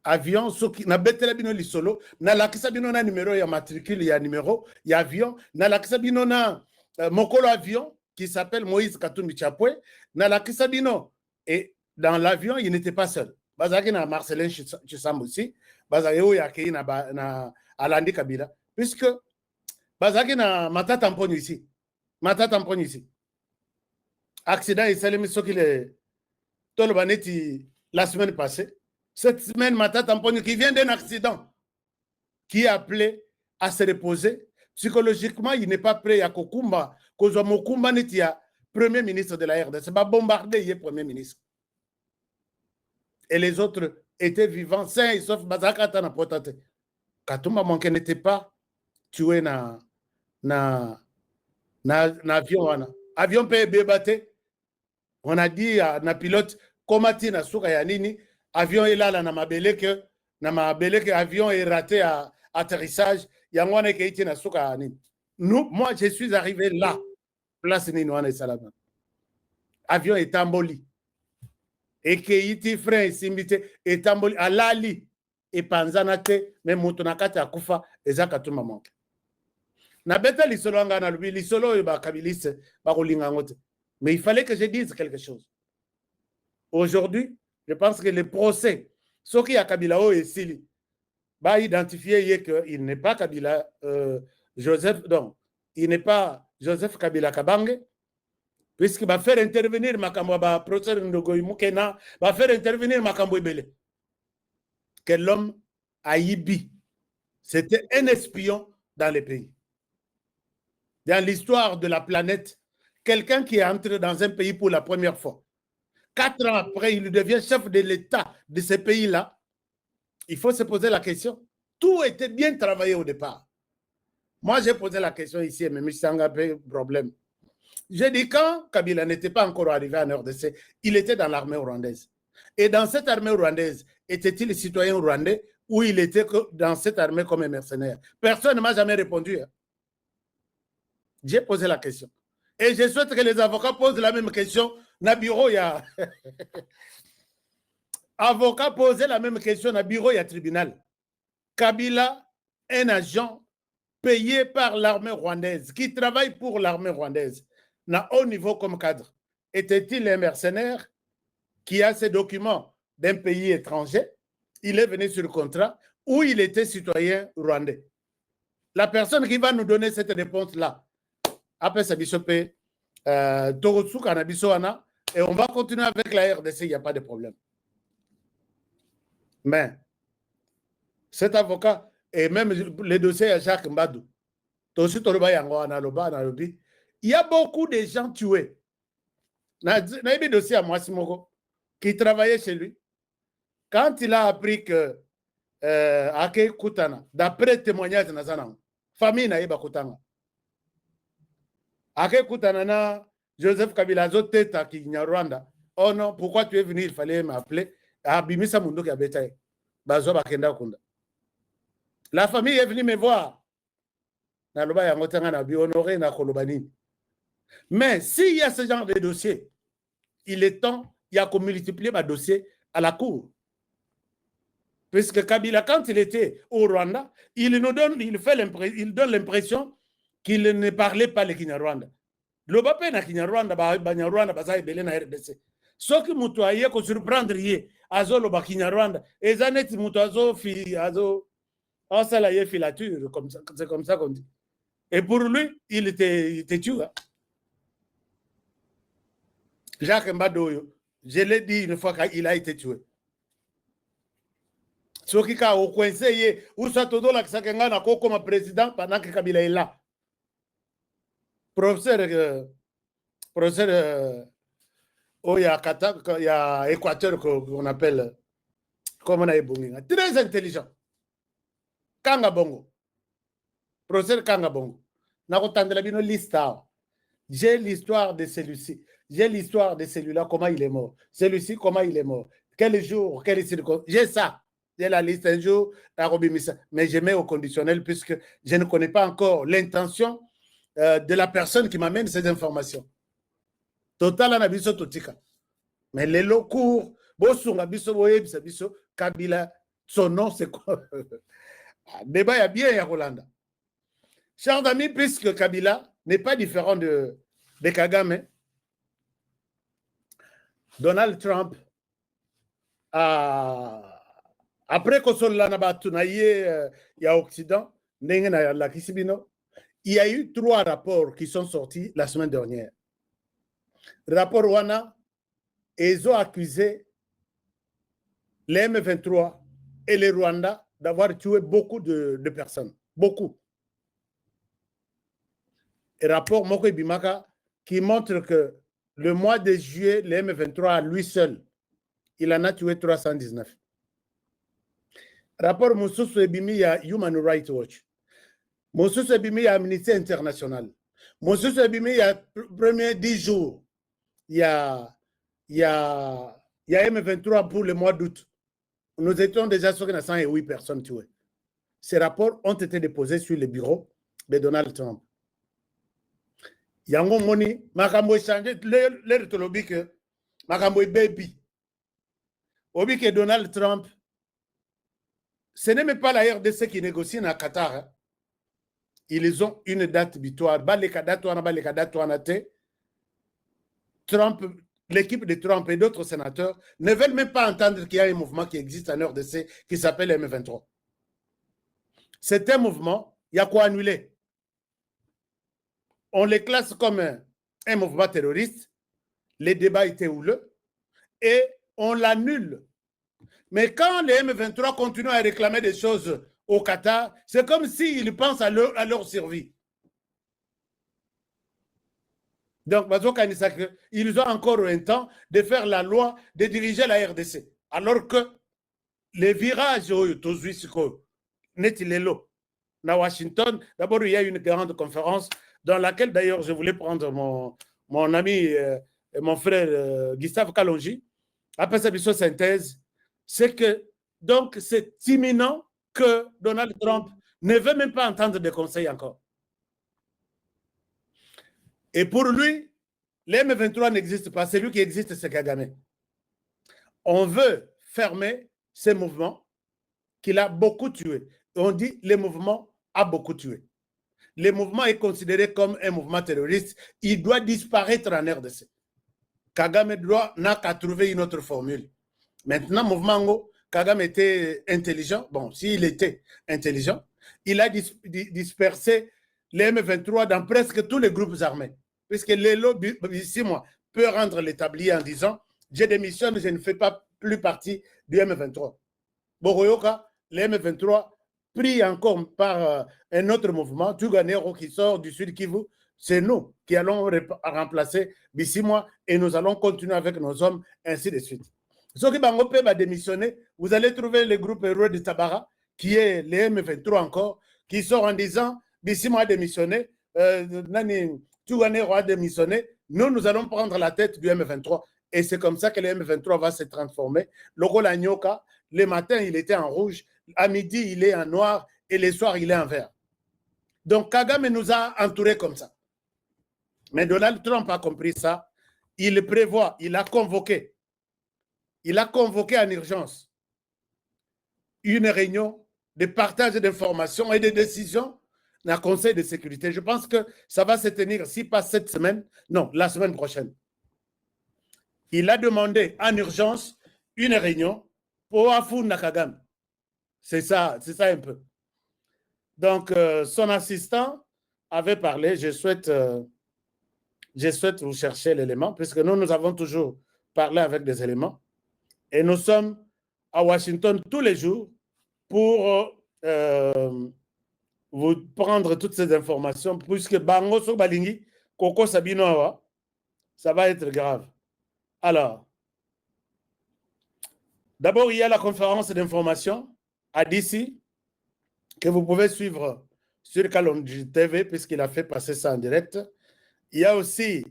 Avion, ce qui n'a pas bino li solo, na la kisabino na numéro, il y a matricule, il y a numéro, il y a avion, na la kisabino na mokolo avion qui s'appelle Moïse Katumbi Chapwe, na la kisabino, et dans l'avion, il n'était pas seul. Bazaki na Marcelin Chisam aussi, Bazaki Oyake na Alandi Kabila, puisque Bazaki na Mata Tamponi ici, Mata Tamponi ici. Accident, il s'est mis ce qu'il est. Tolobaneti la semaine passée. Cette semaine, Mata Tamponi, qui vient d'un accident, qui est appelé à se reposer. Psychologiquement, il n'est pas prêt à Kokumba, Kozo Mokumba Netia, premier ministre de la RDC. C'est pas bombardé, il est premier ministre. Et les autres étaient vivants, sains, sauf Bazakata na potate. Katumba Mwangi n'était pas tué na avion. Avion peut bébater. On a dit à na pilote, comment tu na souka ya nini, avion est là, na mabele que avion est raté à atterrissage, yangwane ke iti na souka ya nini. Moi, je suis arrivé là, place nini wana salama. Avion est emboli. Et que iti frein simbite est emboli, alali, et panzanate, même moutonakate akufa, eza Katumba Mwangi. Na beta lisolo anga na lubi, lisolo ba kabiliste, ba rolinga ngote. Mais il fallait que je dise quelque chose. Aujourd'hui, je pense que le procès, ce qui a Kabila et Sili, va identifier qu'il n'est pas Kabila Joseph, donc il n'est pas Joseph Kabila Kabange, puisqu'il va faire intervenir Makambo, procès Ndogoy Mukena, va faire intervenir Makambo Ebele. Que l'homme a Ibi, c'était un espion dans le pays. Dans l'histoire de la planète, quelqu'un qui est entré dans un pays pour la première fois, 4 ans après, il devient chef de l'État de ce pays-là. Il faut se poser la question. Tout était bien travaillé au départ. Moi, j'ai posé la question ici, mais M. Sangapé, problème. J'ai dit quand Kabila n'était pas encore arrivé en RDC, il était dans l'armée rwandaise. Et dans cette armée rwandaise, était-il citoyen rwandais ou il était dans cette armée comme un mercenaire? Personne ne m'a jamais répondu. Hein. J'ai posé la question. Et je souhaite que les avocats posent la même question. Dans le bureau, il y a... Avocat poser la même question dans le bureau, il y a tribunal. Kabila, un agent payé par l'armée rwandaise, qui travaille pour l'armée rwandaise, à haut niveau comme cadre. Était-il un mercenaire qui a ses documents d'un pays étranger? Il est venu sur le contrat ou il était citoyen rwandais? La personne qui va nous donner cette réponse-là, après ça, et on va continuer avec la RDC, il n'y a pas de problème. Mais cet avocat, et même le dossier à Jacques Mbadou, il y a beaucoup de gens tués. Il y a des dossiers à Mwasimoko qui travaillaient chez lui. Quand il a appris que Ake Koutana, d'après témoignage de Nazana, famille Naïba Koutana, Ake Koutana na Joseph Kabila Zoteta qui est Rwanda. Oh non, pourquoi tu es venu? Il fallait m'appeler. Abimisa Mundo qui a bétail. Bazo Bakenda Kunda. La famille est venue me voir. Mais s'il y a ce genre de dossier, il est temps, il y a qu'on multiplier ma dossier à la cour. Puisque Kabila, quand il était au Rwanda, il donne l'impression qu'il ne parlait pas le Kinyarwanda. Le Bapé na Kinyarwanda, Banyarwanda, Bazaï Belé na RDC. Ce qui m'a dit que surprendre, Azo le Kinyarwanda, et Zanet Moutazo, Azo, on s'est la filature, c'est comme ça qu'on dit. Et pour lui, il était tué. Jacques Mbadoyo, je l'ai dit une fois qu'il a été tué. Ce qui a au coincé, où ça te donne la comme président pendant que Kabila est là. Professeur, il y a Équateur qu'on appelle, comme on a Ebonginga, très intelligent. Kanga Bongo. Professeur Kanga Bongo. J'ai l'histoire de celui-ci. J'ai l'histoire de celui-là, comment il est mort. Celui-ci, comment il est mort. Quel jour, quelle circonstance. J'ai ça. J'ai la liste un jour, mais je mets au conditionnel puisque je ne connais pas encore l'intention de la personne qui m'amène ces informations. Total, anabiso totika. Mais les locaux, Bosunga biso boye biso Kabila, son nom c'est quoi? Débat, il y a bien à Rolanda. Chers amis, puisque Kabila n'est pas différent de Kagame, Donald Trump après que il y a Occident, il y a eu 3 rapports qui sont sortis la semaine dernière. Rapport Wana, ils ont accusé les M23 et les Rwandais d'avoir tué beaucoup de personnes. Beaucoup. Et rapport Moko Bimaka qui montre que le mois de juillet, les M23 à lui seul, il en a tué 319. Rapport Moussous Ebimi, il y a Human Rights Watch. Moussous Ebimi, il y a Amnesty International. Moussous Ebimi, il y a premier 10 jours, il y a M23 pour le mois d'août. Nous étions déjà sur 108 personnes tuées. Ces rapports ont été déposés sur le bureau de Donald Trump. Yango Moni, Makambo échangé, l'air de l'obi que Makambo baby. Obi que Donald Trump, ce n'est même pas la RDC qui négocie dans Qatar. Hein. Ils ont une date butoir. Trump, l'équipe de Trump et d'autres sénateurs ne veulent même pas entendre qu'il y a un mouvement qui existe en RDC qui s'appelle M23. C'est un mouvement, il y a quoi annuler. On les classe comme un mouvement terroriste, les débats étaient houleux, et on l'annule. Mais quand les M23 continuent à réclamer des choses au Qatar, c'est comme s'ils pensent à leur survie. Donc, ils ont encore un temps de faire la loi, de diriger la RDC. Alors que les virages, à Washington, d'abord, il y a une grande conférence dans laquelle, d'ailleurs, je voulais prendre mon ami et mon frère Gustave Kalonji. Après sa mission synthèse, c'est que Donc, c'est imminent que Donald Trump ne veut même pas entendre des conseils encore. Et pour lui, les M23 n'existent pas. Celui qui existe, c'est Kagame. On veut fermer ces mouvements qu'il a beaucoup tués. On dit les mouvements a beaucoup tué. Le mouvement est considéré comme un mouvement terroriste. Il doit disparaître en RDC. Kagame n'a qu'à trouver une autre formule. Maintenant, mouvement Kagame était intelligent. Bon, s'il était intelligent, il a dispersé les M23 dans presque tous les groupes armés. Puisque Lelo, ici, moi, peut rendre l'établi en disant j'ai démissionné, je ne fais pas plus partie du M23. Boroyoka, les M23, pris encore par un autre mouvement, Tuganero qui sort du Sud Kivu, c'est nous qui allons remplacer Bissimois et nous allons continuer avec nos hommes, ainsi de suite. Ceux qui va démissionner, vous allez trouver le groupe héros de Tabara, qui est les M23 encore, qui sort en disant Bissimois a démissionné, Tuganero a démissionné, nous allons prendre la tête du M23. Et c'est comme ça que le M23 va se transformer. Logo la Nyoka, le matin, il était en rouge, à midi, il est en noir, et le soir, il est en vert. Donc, Kagame nous a entourés comme ça. Mais Donald Trump a compris ça. Il prévoit, il a convoqué en urgence une réunion de partage d'informations et de décisions dans le Conseil de sécurité. Je pense que ça va se tenir, si pas cette semaine, non, la semaine prochaine. Il a demandé en urgence une réunion pour Afuna Kagame. C'est ça un peu. Donc, son assistant avait parlé, je souhaite vous chercher l'élément, puisque nous avons toujours parlé avec des éléments. Et nous sommes à Washington tous les jours pour vous prendre toutes ces informations, puisque Bango Sobalingi, Koko Sabino, ça va être grave. Alors, d'abord, il y a la conférence d'information à DC que vous pouvez suivre sur Kalonji TV puisqu'il a fait passer ça en direct. Il y a aussi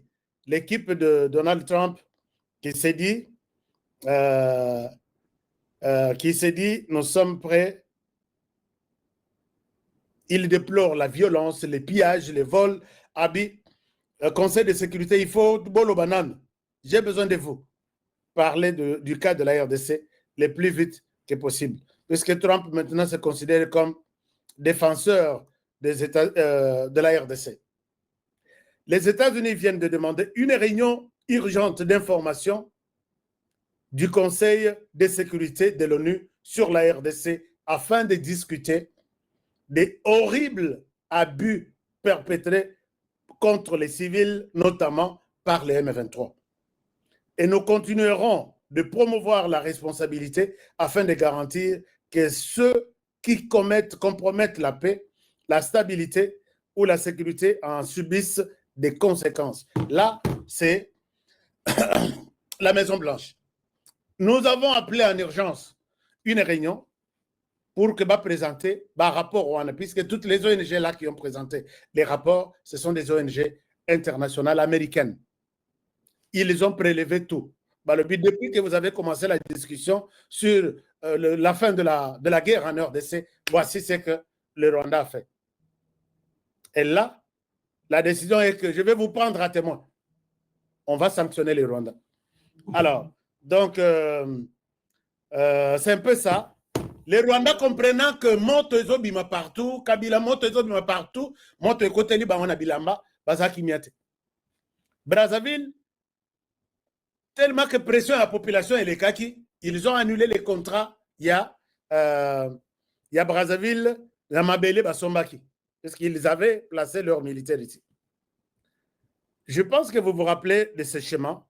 l'équipe de Donald Trump qui s'est dit, nous sommes prêts. Il déplore la violence, les pillages, les vols. Abi, Conseil de sécurité, il faut bolo banane. J'ai besoin de vous. Parler du cas de la RDC le plus vite que possible. Puisque Trump maintenant se considère comme défenseur des États, de la RDC. Les États-Unis viennent de demander une réunion urgente d'information du Conseil de sécurité de l'ONU sur la RDC afin de discuter des horribles abus perpétrés contre les civils, notamment par les M23. Et nous continuerons de promouvoir la responsabilité afin de garantir que ceux qui compromettent la paix, la stabilité ou la sécurité en subissent des conséquences. Là, c'est la Maison-Blanche. Nous avons appelé en urgence une réunion pour que va présenter un rapport au ONU, puisque toutes les ONG là qui ont présenté les rapports, ce sont des ONG internationales américaines. Ils ont prélevé tout. Depuis que vous avez commencé la discussion sur la fin de la guerre en RDC, voici ce que le Rwanda a fait. Et là, la décision est que je vais vous prendre à témoin. On va sanctionner le Rwanda. Alors, donc, c'est un peu ça. Les Rwandais comprenant que moto ezobima partout, Kabila moto ezobima partout, moto ekoteli bango na bilamba, bazaki miate. Brazzaville, tellement que pression à la population et les kaki, ils ont annulé les contrats. Il y a Brazzaville, la Mabele Basombaki, parce qu'ils avaient placé leurs militaires ici. Je pense que vous vous rappelez de ce schéma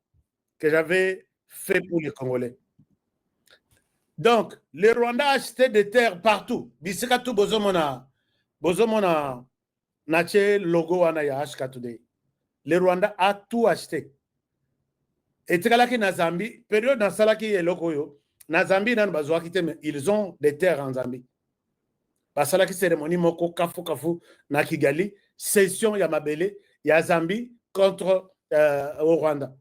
que j'avais fait pour les Congolais. Donc, les Rwandais achetaient des terres partout. Bisikatu bozomona nache logo wana ya Ashkatude. Les Rwandais a tout acheté. Et tikalaki na Zambie, période dans salaki eloko yo, na Zambie nan bazwaki te, mais ils ont des terres en Zambie. Basalaki cérémonie moko kafu na Kigali, session ya Mabele, ya Zambie contre au Rwanda.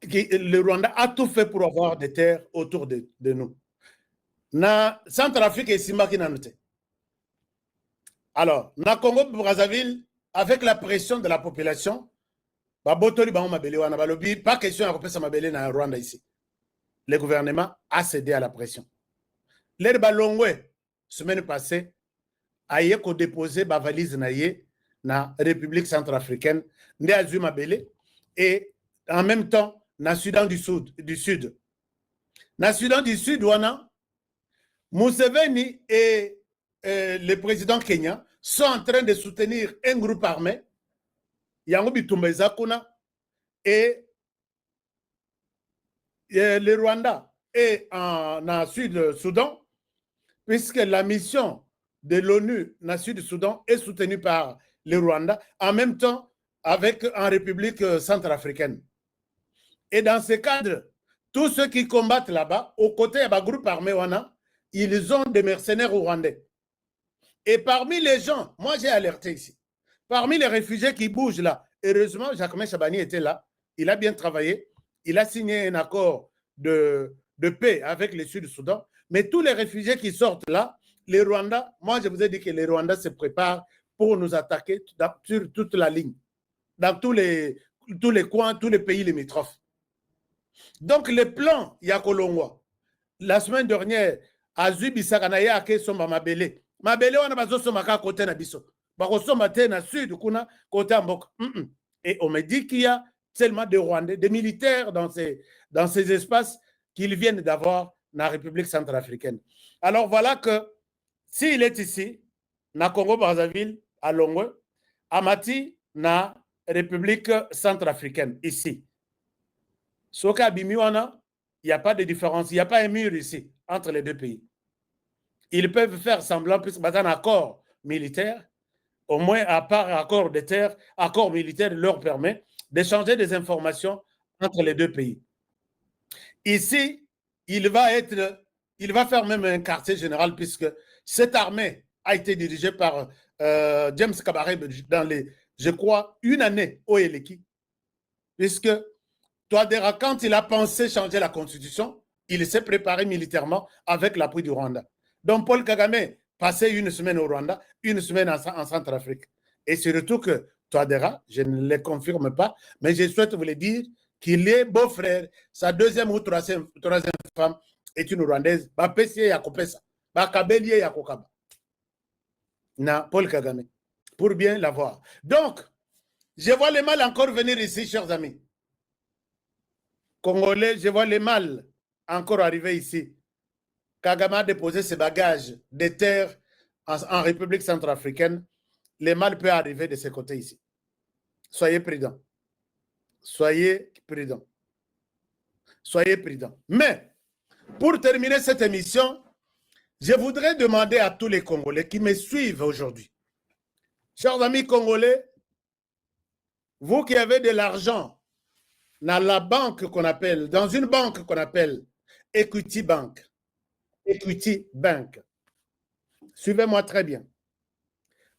le Rwanda a tout fait pour avoir des terres autour de nous. Na Centrafrique et Simbaki Nanote. Alors, na Congo-Brazzaville, avec la pression de la population, pas question à repasser Mabélé dans Rwanda ici. Le gouvernement a cédé à la pression. L'air Balongwe, semaine passée, a déposé ma valise na la République centrafricaine, Ndé Mabélé, et en même temps, na Soudan du Sud. Na Soudan du Sud, wana, Museveni et le président Kenya sont en train de soutenir un groupe armé, Yango Bitumba Zakuna, et le Rwanda est en Sud-Soudan, puisque la mission de l'ONU dans le Sud-Soudan est soutenue par le Rwanda, en même temps avec en République centrafricaine. Et dans ce cadre, tous ceux qui combattent là-bas, aux côtés du groupe armé Wana, ils ont des mercenaires rwandais. Et parmi les gens, moi j'ai alerté ici, parmi les réfugiés qui bougent là, heureusement, Jacques Chabani était là, il a bien travaillé, il a signé un accord de paix avec le Sud-Soudan, mais tous les réfugiés qui sortent là, les Rwandais, moi je vous ai dit que les Rwandais se préparent pour nous attaquer sur toute la ligne, dans tous les coins, tous les pays limitrophes. Donc le plan Yakolongwa, la semaine dernière, Azui Bissakanaya Ake Somba Mabele. Mabele wana bazo somaka côté na biso. Bako somba te na sud kuna côté Mbok. Et on me dit qu'il y a tellement de Rwandais, des militaires dans ces espaces qu'ils viennent d'avoir dans la République centrafricaine. Alors voilà que s'il est ici, na Congo-Brazzaville, à Longwe, Amati, na République centrafricaine, ici. Soka Bimiwana, il n'y a pas de différence, il n'y a pas un mur ici entre les deux pays. Ils peuvent faire semblant, puisque un accord militaire, au moins à part accord de terre, accord militaire leur permet d'échanger des informations entre les deux pays. Ici, il va faire même un quartier général, puisque cette armée a été dirigée par James Kabaré dans je crois, une année au Eleki, puisque Touadéra, quand il a pensé changer la constitution, il s'est préparé militairement avec l'appui du Rwanda. Donc Paul Kagame passait une semaine au Rwanda, une semaine en Centrafrique. Et surtout que Touadéra, je ne le confirme pas, mais je souhaite vous le dire, qu'il est beau-frère, sa deuxième ou troisième femme est une Rwandaise. Paul Kagame, pour bien la voir. Donc, je vois le mal encore venir ici, chers amis. Congolais, je vois le mal encore arriver ici. Kagame a déposé ses bagages de terre en République centrafricaine. Le mal peut arriver de ce côté ici. Soyez prudents. Soyez prudents. Soyez prudents. Mais, pour terminer cette émission, je voudrais demander à tous les Congolais qui me suivent aujourd'hui, chers amis congolais, vous qui avez de l'argent dans la banque qu'on appelle, dans une banque qu'on appelle Equity Bank, suivez-moi très bien.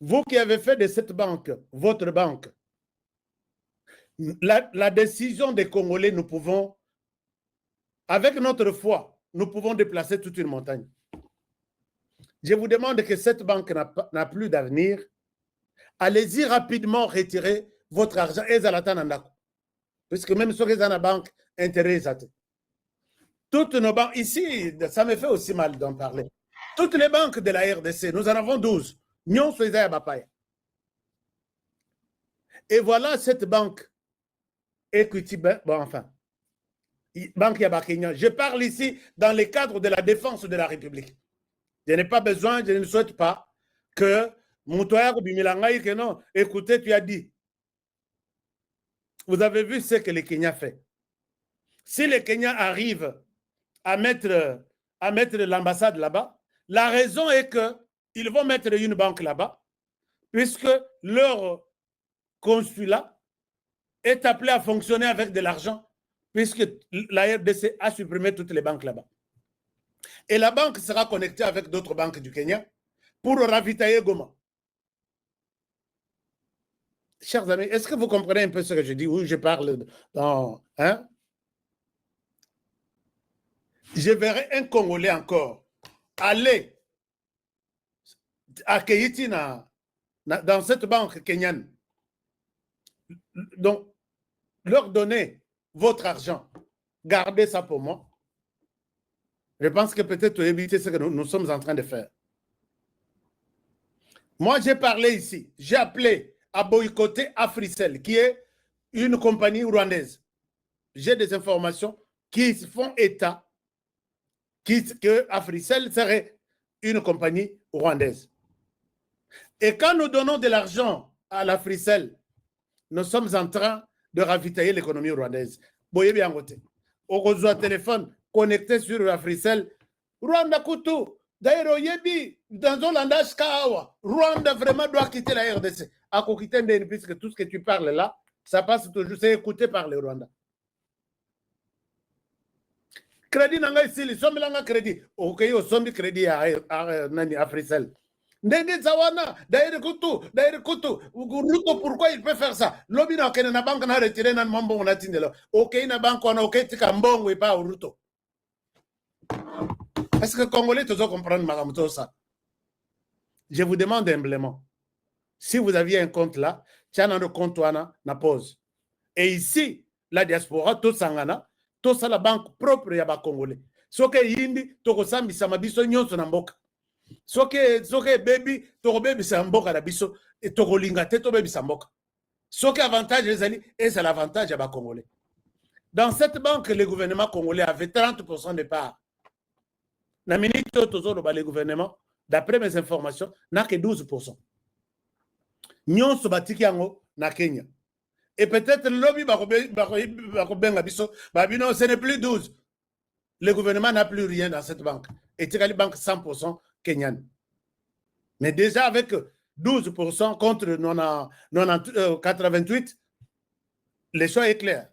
Vous qui avez fait de cette banque votre banque, la décision des Congolais, nous pouvons, avec notre foi, nous pouvons déplacer toute une montagne. Je vous demande que cette banque n'a plus d'avenir. Allez-y rapidement retirer votre argent. Puisque même sur les banques, intérêt. Toutes nos banques, ici, ça me fait aussi mal d'en parler. Toutes les banques de la RDC, nous en avons 12. Et voilà cette banque, Equity Bank, bon, enfin, Banque Yabakenya. Je parle ici dans le cadre de la défense de la République. Je n'ai pas besoin, je ne souhaite pas que Moutoya Bimilangaï, que non, écoutez, tu as dit. Vous avez vu ce que le Kenya fait. Si le Kenya arrive à mettre l'ambassade là-bas, la raison est qu'ils vont mettre une banque là-bas, puisque leur consulat est appelé à fonctionner avec de l'argent, puisque la RDC a supprimé toutes les banques là-bas. Et la banque sera connectée avec d'autres banques du Kenya pour ravitailler Goma. Chers amis, est-ce que vous comprenez un peu ce que je dis? Oui, je parle dans... Hein? je verrai un Congolais encore aller à Keïti dans cette banque kenyane. Donc, leur donner votre argent. Gardez ça pour moi. Je pense que peut-être éviter ce que nous sommes en train de faire. Moi, j'ai parlé ici. J'ai appelé à boycotter Africell, qui est une compagnie rwandaise. J'ai des informations qui font état que Africell serait une compagnie rwandaise. Et quand nous donnons de l'argent à l'Africell, nous sommes en train de ravitailler l'économie rwandaise. Boye bien côté. Au reçoit téléphone connecté sur l'Africell. Rwanda Kutu. D'ailleurs, Yebi, dans un langage Kawa, Rwanda vraiment doit quitter la RDC. À quitter puisque tout ce que tu parles là, ça passe toujours, c'est écouté par les Rwandais. Crédit n'a ici, les sommes là, crédit. Ok, au sommet crédit à Africell. Ndenge Zawana, d'ailleurs Kutu, Ruto, pourquoi il peut faire ça? Lobi na kena na banque na retiré na mambo on atinde là. Ok, na banque on a ok tika mbongo et pas au Ruto. Est-ce que les Congolais tous comprendre ma ça? Je vous demande humblement, si vous aviez un compte là, tiens un compte na pause. Et ici, la diaspora, tout sangana, tout ça la banque propre ya ba Congolais. Soke yindi, toko sambisa mabiso nyonso na mboka. Soke baby, toko baby sa mboka na biso, et toko linga te to baby sa mboka. Soke avantage les alliés, et c'est l'avantage ya ba Congolais. Dans cette banque, le gouvernement congolais avait 30% de parts. Na minute toujours le gouvernement, d'après mes informations, n'a que 12%. Nyonso batiki yango na Kenya. Et peut-être le lobby ce n'est plus 12. Le gouvernement n'a plus rien dans cette banque. Et c'est une banque 100% kenyane. Mais déjà avec 12% contre 88, le choix est clair.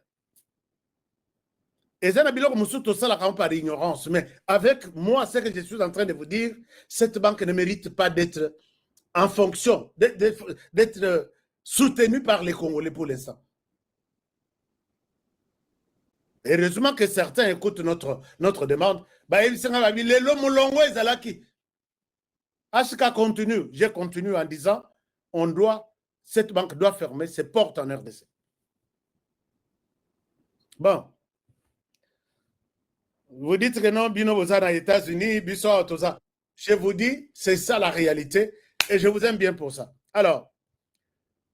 Et ça n'a tout ça par ignorance. Mais avec moi, ce que je suis en train de vous dire, cette banque ne mérite pas d'être en fonction, d'être soutenue par les Congolais pour l'instant. Heureusement que certains écoutent notre demande. HK continue, je continue en disant, cette banque doit fermer ses portes en RDC. Bon. Vous dites que non, Bino vous êtes aux États-Unis, Bissau, tout ça. Je vous dis, c'est ça la réalité et je vous aime bien pour ça. Alors,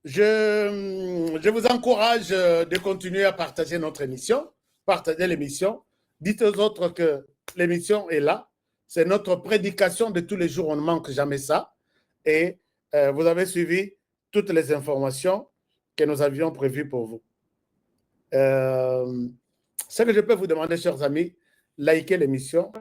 je vous encourage de continuer à partager notre émission, partager l'émission. Dites aux autres que l'émission est là. C'est notre prédication de tous les jours, on ne manque jamais ça. Et vous avez suivi toutes les informations que nous avions prévues pour vous. Ce que je peux vous demander, chers amis, likez l'émission,